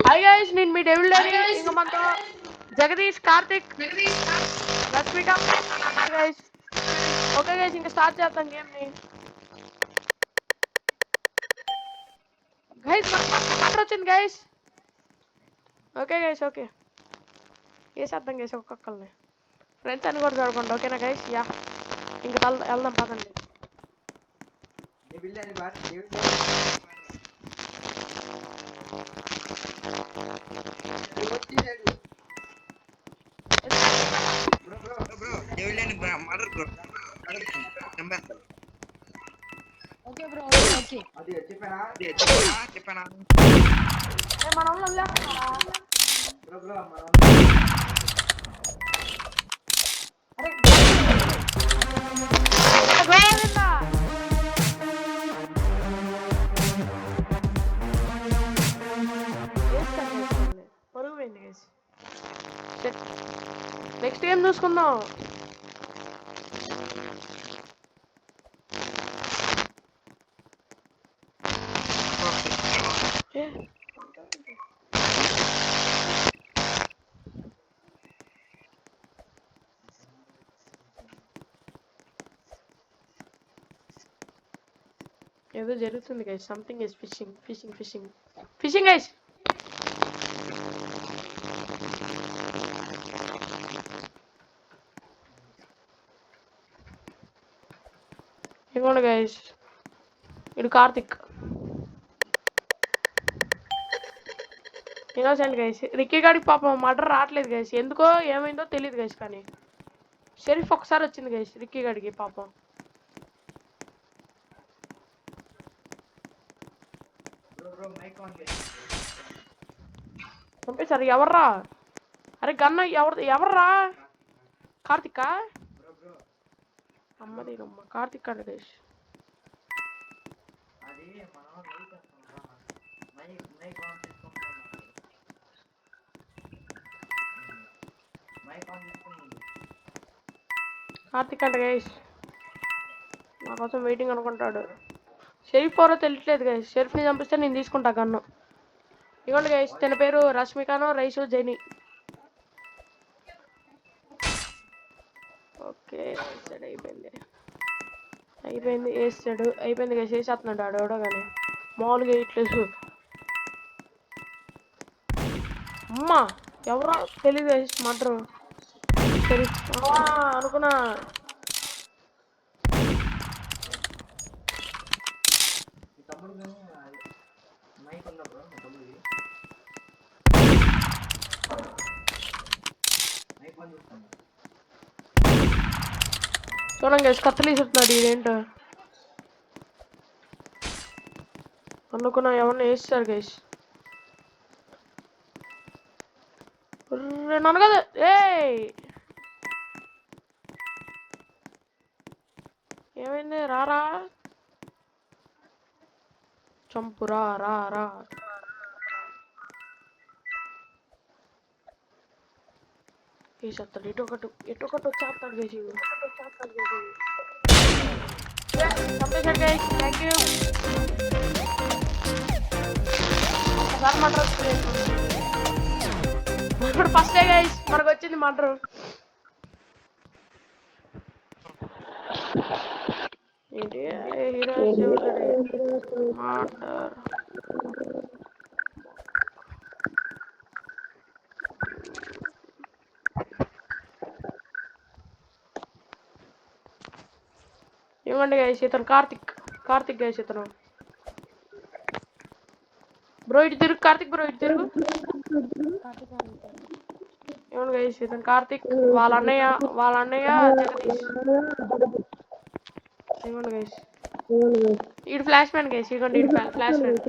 Hi guys, నేను మీ devil daddy. ఇంకా మనతో Jagadish, Karthik, Rashmika guys. Okay guys, ఇంకా స్టార్ట్ చేద్దాం గేమ్ ని. గైస్ మనకు వచ్చింది గైస్. ఓకే గైస్, ఓకే వేసేద్దాం గైస్ ఒక్కొక్కరిని. ఫ్రెండ్స్ అని కూడా చూడకుండా. ఓకేనా గైస్? యా, ఇంకా వెళ్దాం పదండి. Okay bro, okay. చెప్పానా మన వాళ్ళు పరుగు పోయింది గైస్. నెక్స్ట్ గేమ్ చూసుకుందాం. ఏదో జరుగుతుంది guys. Something is fishing fishing fishing fishing guys. ఇదిగోండి గైస్, ఇది కార్తిక్. Innocent guys. రిక్కీ గాడికి పాపం మర్డర్ రావట్లేదు గైస్. ఎందుకో ఏమైందో తెలియదు గైస్. కానీ షరీఫ్ ఒకసారి వచ్చింది గైస్ రిక్కీ గాడికి పాపం. పంపేశారు. ఎవర్రా? అరే గన్న ఎవర్రా? కార్తికా? అమ్మది అమ్మ కార్తిక్ అండి గైస్. కార్తిక్ అంట గైస్. నా కోసం వెయిటింగ్ అనుకుంటాడు. షరీఫ్ ఎవరో తెలియట్లేదు గైస్. షరీఫ్ని చంపిస్తే నేను తీసుకుంటా గన్ను. ఇవ్వండి గైస్, తన పేరు రష్మికనో రైసు జైని. ఓకే వేసాడు. అయిపోయింది వేసాడు. అయిపోయింది గైస్. వేసేస్తున్నాడు ఆడెవడో కానీ మామూలుగా వేయట్లేదు. అమ్మా ఎవరో తెలియదు గైస్. మాత్రం షరీఫ్ అనుకున్నా. చూడండి గైస్, కత్తలేస్తున్నాడు. ఇదేంటో అనుకున్నా. ఎవరిని వేస్తారు గైస్. నన్ను కదా. ఏమైంది? రారా చంపురా రా రా. వేసేస్తాడు. ఎటొకటి వచ్చేస్తాడు గైస్. చంపేశాడు గైస్. Thank you. ఒకసారి మటర్ ఇప్పుడు ఫస్ట్ డే గైస్ మనకు వచ్చింది మటర్. ఏంటి హీరో మటర్? ఇవ్వండి గైస్, ఇతను కార్తిక్ గైస్. ఇతను బ్రో ఇటు తిరుగు. కార్తిక్ బ్రో ఇటు తిరుగు. ఇవ్వండి గైస్, ఇతను కార్తిక్. వాళ్ళ అన్నయ్య జగదీష్. ఇవ్వండి గైస్, ఈడు ఫ్లాష్ మ్యాన్ గైస్. ఇవ్వండి ఈడు ఫ్లాష్ మ్యాన్.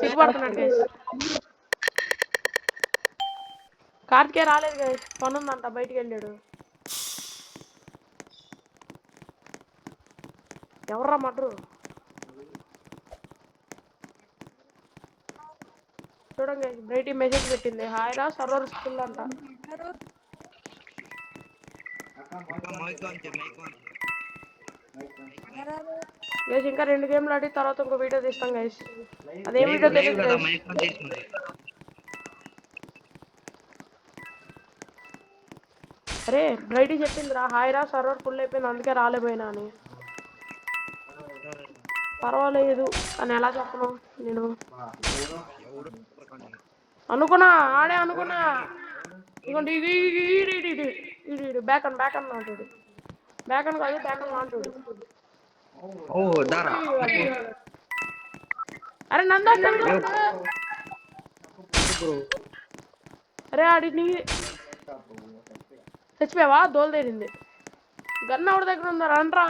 సిగ్గుపడుతున్నాడు గైస్. కార్తికే రాలేదు గైస్. పని ఉందంట, బయటికి వెళ్ళాడు. ఎవర్రా మటరు? చూడండి బ్రైట్ మెసేజ్ పెట్టింది. హాయ్ రా, సర్వర్ స్కూల్ అంట. గైస్ ఇంకా 2 గేమ్లు ఆడి తర్వాత ఇంకో వీడియో తీస్తాం గైస్. అదే వీడియో తెలియదు గైస్. అరే బ్రైడీ చెప్పిందిరా, హాయ్ రా సర్వర్ ఫుల్ అయిపోయింది అందుకే రాలేపోయినా అని. పర్వాలేదు అని ఎలా చెప్పను నేను. అనుకున్నా ఆడే అనుకున్నా. ఇదిగోండి ఇది బ్యాక్ అన్ అంటాడు. బ్యాక్ అని కాదు బ్యాక్ అని అంటాడు. అరే నందా అరే ఆడిని చచ్చిపోయావా? దోలు తీరింది. గన్ను ఎవరి దగ్గర ఉందా రండ్రా.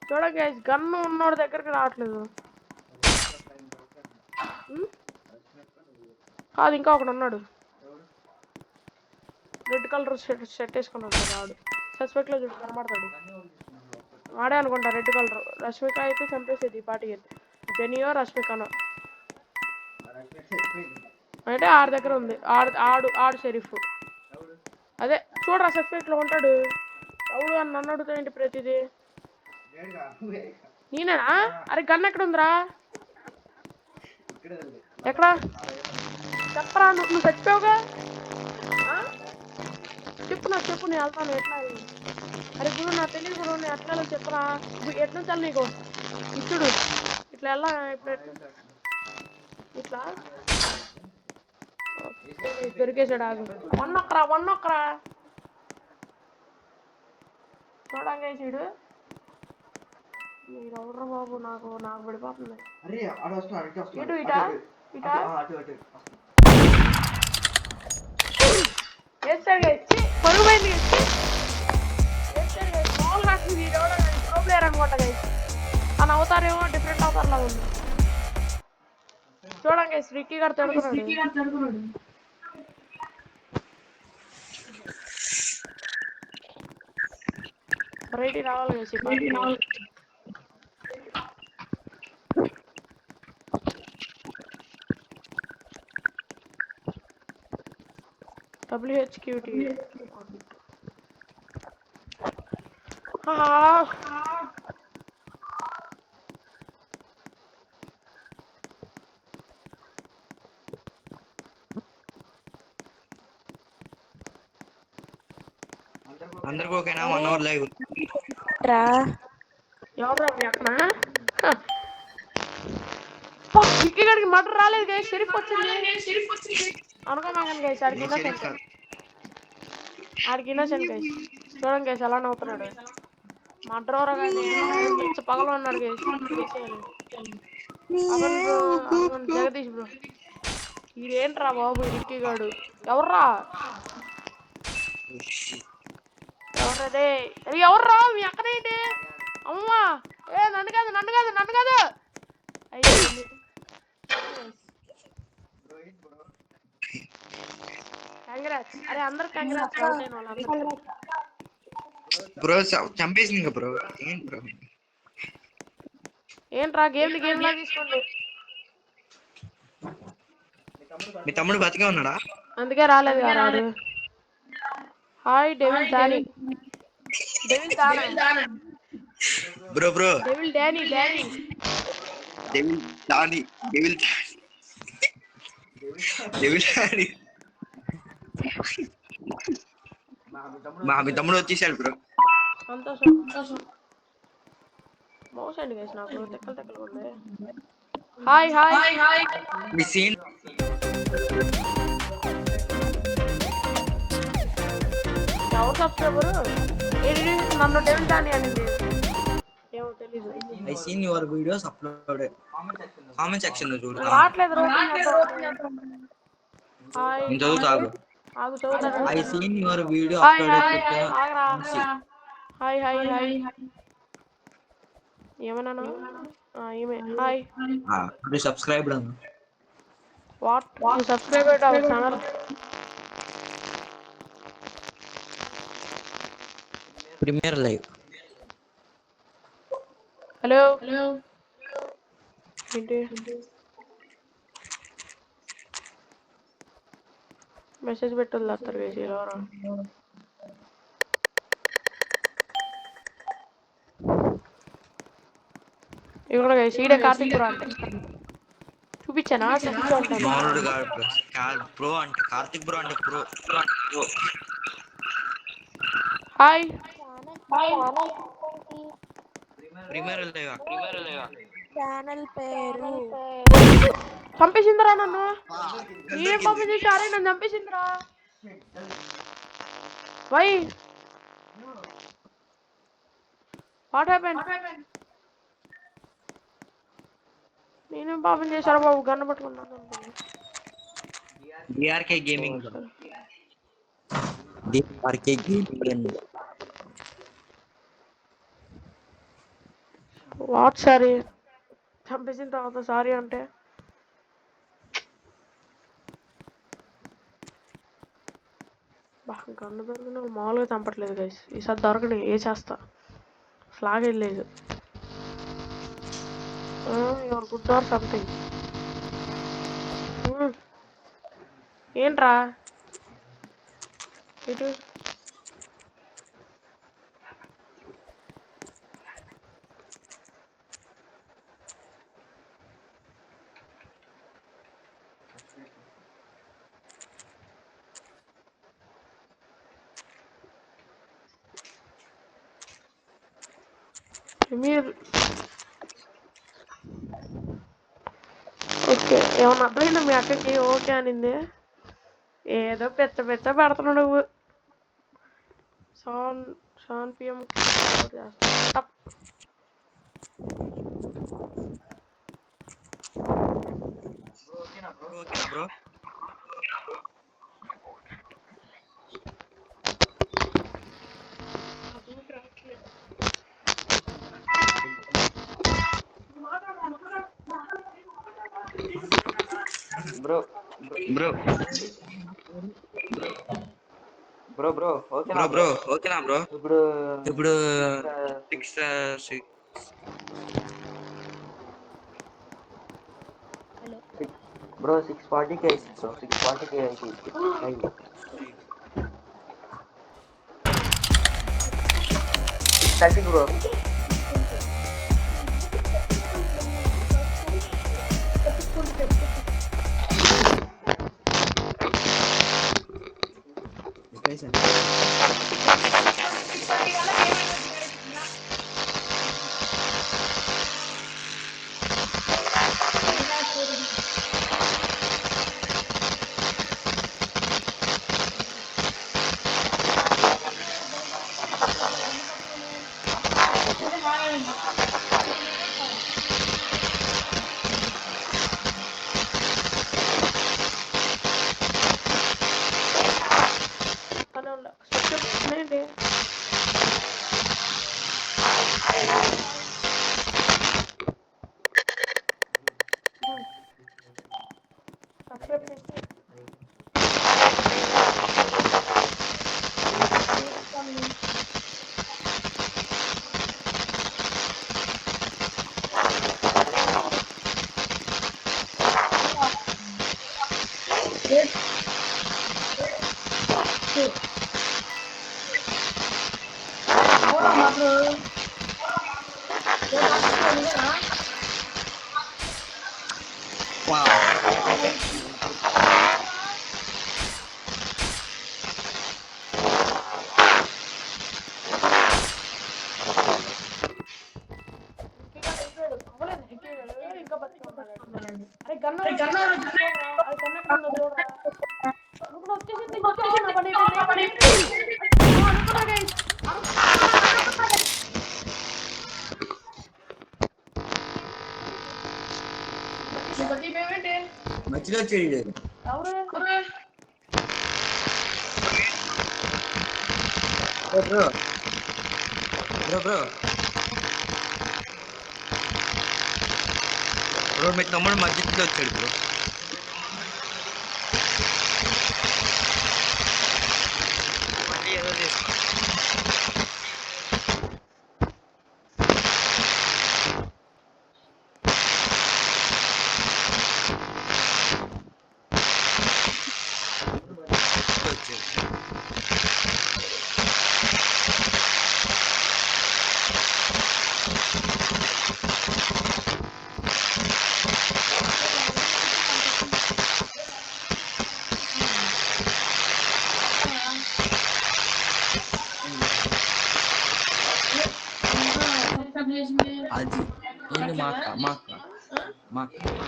చూడగా గన్ను ఉన్నోడి దగ్గరికి రావట్లేదు. కాదు ఇంకా ఒకడు ఉన్నాడు, రెడ్ కలర్ షర్ట్ వేసుకున్నాడు వాడు. సస్పెక్ట్ లో చూసి కనబడతాడు. ఆడే అనుకుంటా రెడ్ కలర్. రష్మిక అయితే చంపేసేది ఈ పాటికి. జెనియో రష్మికనో అంటే ఆడి దగ్గర ఉంది. ఆడు షెరీఫ్. అదే చూడరా సస్పెక్ట్ లో ఉంటాడు. ఎవడు అని నన్ను అడుగుతాయండి ప్రతిదీ. నేనేనా? అరే గన్ ఎక్కడ ఉందిరా? ఎక్కడా చెప్పరా? నువ్వు చచ్చిపోవుగా. చెప్పు నాకు చెప్పు, నేను వెళ్తాను. ఎట్లా? అరే గురు నాకు తెలియదు గురు, నేను ఎట్లా చెప్పరా? ఎట్లా చాలు నీకు ఇచ్చుడు ఇట్లా ఎలా ఇప్పుడు ఇట్లా దొరికేసాడు. ఆగు వన్ ఒక్కరా చూడంగా సీడు. మీరు ఎవరు బాబు? నాకు పడిపోతుంది. ఇటు ఇటా ఇటా వేస్తాడు పరుగు పోయింది. మామూలు రాసింది ప్రో ప్లేయర్ అనమాట. అని అవతారేమో డిఫరెంట్ అవతార్ లాగా ఉంది. చూడండి రిక్కీ గారు తిడుతున్నాడు. బయటికి రావాలి WHQT. అందరికి ఓకేనా? 1 అవర్ లైవ్ రా. ఎవరు మీ అక్కనా? ఇక్కడికి మటర్ రాలేదు గా. షెరీఫ్ వచ్చింది అనుకున్నాను గైస్. ఆడికి ఇన్నోసెంట్ గైస్. చూడండి గైస్ ఎలా నవ్వుతున్నాడు. మడ్రోరా కానీ పగలు అన్నాడు గైస్. జగదీష్ బ్రో ఇదేంట్రా బాబు రిక్కీ గాడు. ఎవర్రా? ఎవరదే? ఎవర్రా? మీ అక్కనేంటి? అమ్మా నన్ను కాదు. అయ్యో కంగ్రాట్స్. అరే అందరు కంగ్రాట్స్. బ్రో చంపేసింది బ్రో. ఏంటి బ్రో? ఏంట్రా గేమ్ లా తీసుకోండి. మీ తమ్ముడు బతికే ఉన్నాడా? అందుకే రాలేదు రాడు. Hi devil Danny. Bro devil Danny. మీ తమ్ముడు వచ్చేసాడు బ్రో. సంతోషం. మౌస్ అండి గైస్ నాకు తెక్కలు ఉన్నాయి. హాయ్ మీ సీన్ ఎవరు సబ్స్క్రైబరు? నన్ను డెవిల్ డానీ అనింది. ఏమో తెలీదు. I seen your videos uploaded. Comment section లో చూడు. రాట్లేదు రోజు. నేను చదువుతాగు. I seen your video uploaded. Hi ఏమన్నాను? ఈమె హాయ్. అది సబ్స్క్రైబ్డ్ అన్న. What you subscribe our channel? Premiere live. Hello ఏంటి మెసేజ్ పెట్టాలి అత్తరు వేసి ఎవరు? ఇక్కడ సీడే కార్తిక్ బ్రో అంటే చూపించానా? మామూలుడు కాదు బ్రో అంటే కార్తిక్ బ్రో అంటే ప్రో. హాయ్. ప్రీమియర్ లేవా ఛానల్ పేరు చంపేసిందిరా నన్ను. ఏం పాపం దొరికింది చేసి అరే నన్ను చంపేసిందిరా. Why what happen? నేనేం పాపం చేశారా బాబు, గన్ను పట్టుకున్నాను. DRK gaming DRK gaming what sorry, చంపేసిన తర్వాత సారీ అంటే గన్ను దొరికిన మామూలుగా చంపట్లేదు గైస్. ఈసారి దొరకని ఏ చేస్తా ఫ్లాగ్ వెళ్ళలేదు. Your good or something. ఏంట్రా ఇటు మీరు ఓకే ఏమన్నా అర్థమైందా మీ అక్కకి? ఓకే అనింది. ఏదో పెద్ద పెద్ద పెడుతున్నావు నువ్వు. సెవెన్ పిఎం ఓకేనా bro? Bro bro bro bro ఓకేనా బ్రో ఓకేనా బ్రో? ఇప్పుడు ఇప్పుడు 6 హలో బ్రో 640కి అయింది బ్రో 640కి అయింది 630 బ్రో. ఏంటి అరే గన్ను అది గన్ను ఎక్కడ ఉందో చూడరా. ఇప్పుడు వచ్చేసింది నా పని మధ్యలో చేయలేదు ఎవరు బ్రో బ్రో బ్రో బ్రో మీ తమ్ముడు మధ్యలో వచ్చాడు బ్రో. మళ్ళీ ఏదో చేసుకో మా అక్క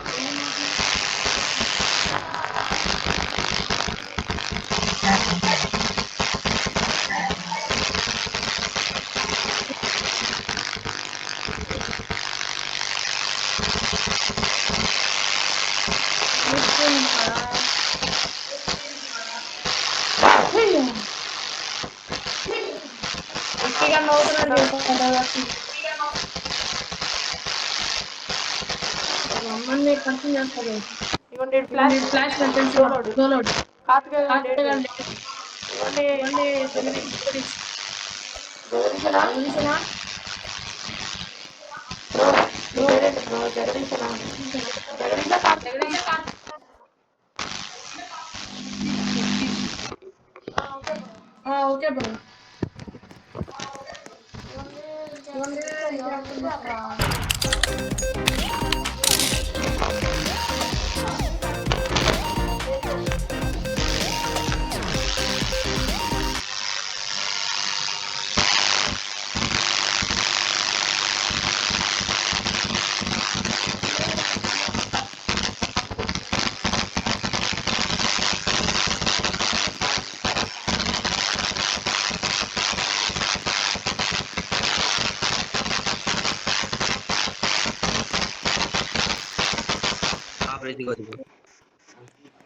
ఇవ్వండి ఫ్లాష్ డోలోడ్ కార్తికేయ గారి డేట్ ఇవ్వండి జగదీశనా బ్రో జగదీశనా కార్తికేయ ఓకే బ్రో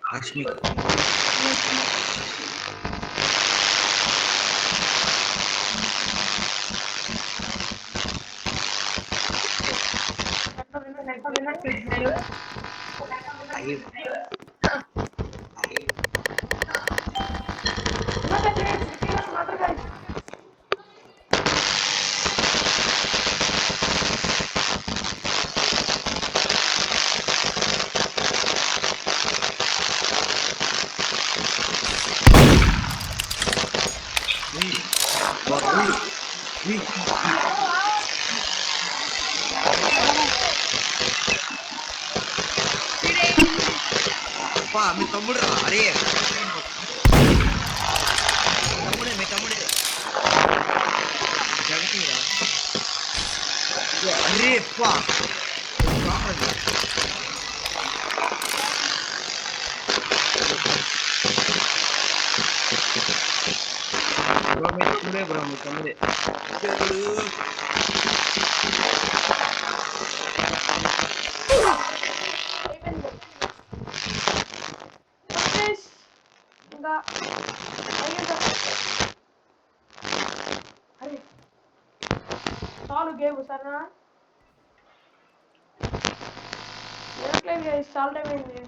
రష్మిక మీ తమ్ముడు రా అరే మీ తమ్ముడే జగతీరా అరే పా బ్రో మీ తమ్ముడే ఇంకా అరే చాలు గేమ్ సరేనా ఏరోప్లేన్ చాలా టైం అయింది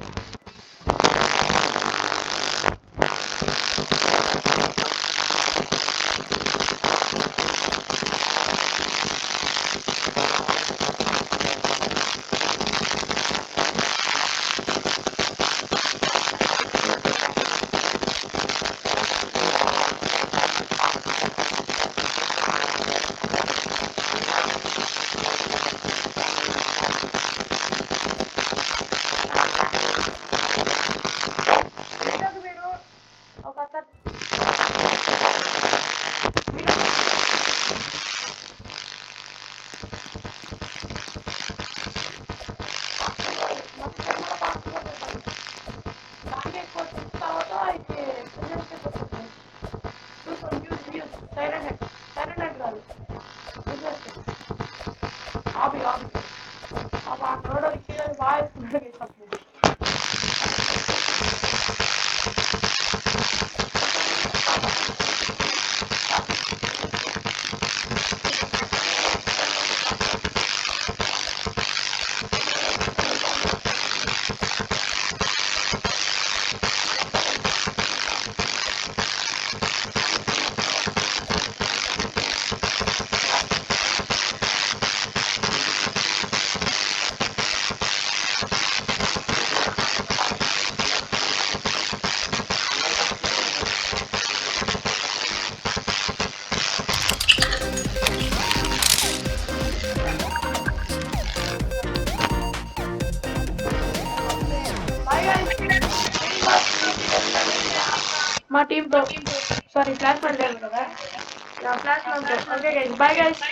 మా టీంతో సారీ ఫ్లాష్ మ్యాన్ లేదు కదా flash man okay guys bye guys